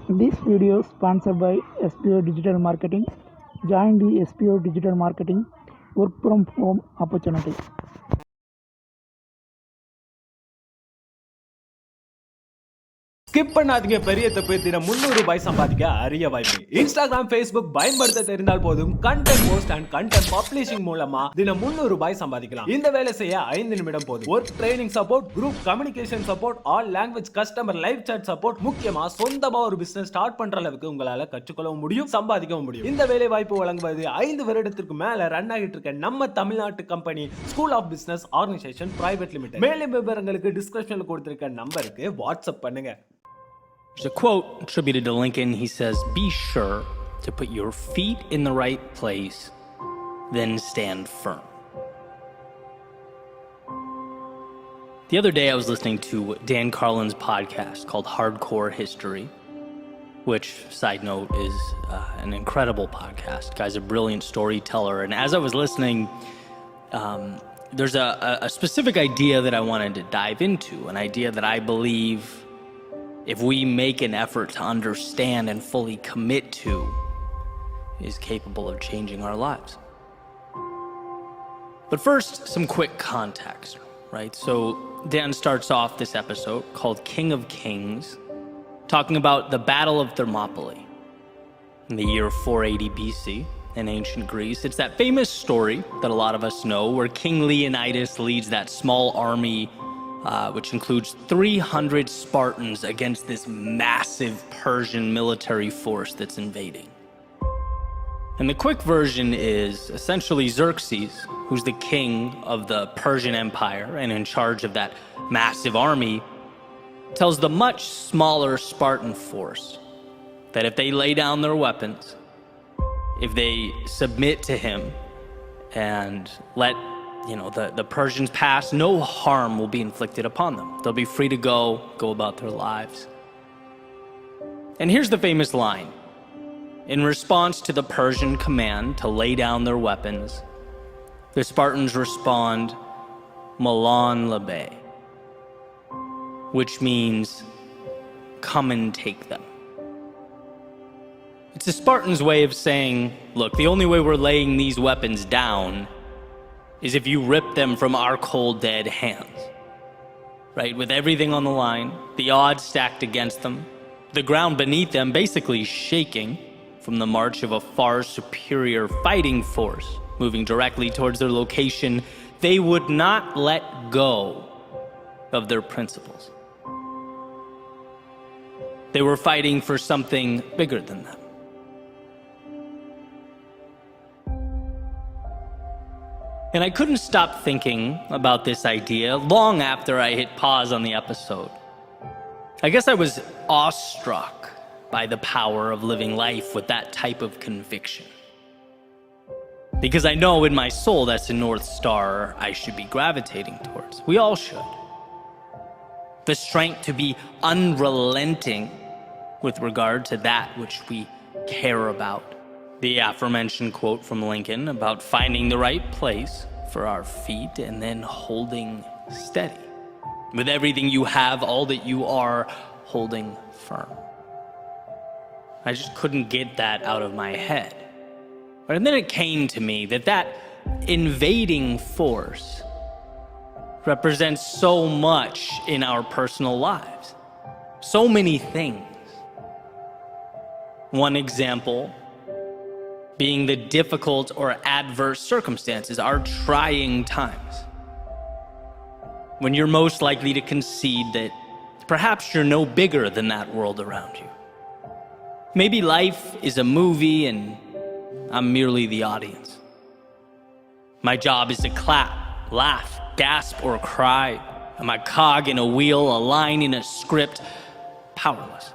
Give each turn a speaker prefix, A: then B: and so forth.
A: This video is sponsored by SPO Digital Marketing. Join the SPO Digital Marketing work from home opportunity.
B: Skip பண்ணாதீங்க. பெரிய தப்பு. தினம் 300 ரூபாய் சம்பாதிக்க அரிய வாய்ப்பு. இன்ஸ்டாகிராம், ஃபேஸ்புக் பயன்படுத்த தெரிந்தால் போதும். Content post and content publishing மூலமா தினம் 300 ரூபாய் சம்பாதிக்கலாம். இந்த வேலை செய்ய 5 நிமிடம் போதும். Work training support, group communication support, all language customer live chat support, முக்கியமா சொந்தமா ஒரு பிசினஸ் ஸ்டார்ட் பண்ற அளவுக்கு உங்களால கற்றுக்கொள்ளவும் முடியும், சம்பாதிக்கவும் முடியும். இந்த வேலை வாய்ப்பு வழங்குவது 5 வருடத்திற்கு மேல ரன் ஆகிட்டு இருக்க நம்ம தமிழ்நாட்டு company school of business organisation private limited. மேலும் விவரங்களுக்கு டிஸ்கிரிப்ஷன்ல கொடுத்திருக்க நம்பருக்கு வாட்ஸ்அப் பண்ணுங்க.
C: There's a quote attributed to Lincoln. He says, "Be sure to put your feet in the right place, then stand firm." The other day I was listening to Dan Carlin's podcast called Hardcore History, which, side note, is an incredible podcast. The guy's a brilliant storyteller. And as I was listening, there's a specific idea that I wanted to dive into, an idea that I believe if we make an effort to understand and fully commit to, is capable of changing our lives. But first, some quick context, right? So Dan starts off this episode called King of Kings, talking about the Battle of Thermopylae in the year 480 BC in ancient Greece. It's that famous story that a lot of us know where King Leonidas leads that small army which includes 300 Spartans against this massive Persian military force that's invading. And the quick version is essentially Xerxes, who's the king of the Persian Empire and in charge of that massive army, tells the much smaller Spartan force that if they lay down their weapons, if they submit to him and let the Persians pass, no harm will be inflicted upon them. They'll be free to go about their lives. And here's the famous line. In response to the Persian command to lay down their weapons, the Spartans respond, Malan labe, which means, come and take them. It's the Spartans' way of saying, look, the only way we're laying these weapons down is if you rip them from our cold, dead hands. Right? With everything on the line, the odds stacked against them, the ground beneath them basically shaking from the march of a far superior fighting force moving directly towards their location, they would not let go of their principles. They were fighting for something bigger than them. And I couldn't stop thinking about this idea long after I hit pause on the episode. I guess I was awestruck by the power of living life with that type of conviction. Because I know in my soul that's the North Star I should be gravitating towards. We all should. The strength to be unrelenting with regard to that which we care about. The aforementioned quote from Lincoln about finding the right place for our feet and then holding steady. With everything you have, all that you are, holding firm. I just couldn't get that out of my head. And then it came to me that invading force represents so much in our personal lives. So many things. One example being the difficult or adverse circumstances, our trying times. When you're most likely to concede that perhaps you're no bigger than that world around you. Maybe life is a movie and I'm merely the audience. My job is to clap, laugh, gasp, or cry. I'm a cog in a wheel, a line in a script, powerless.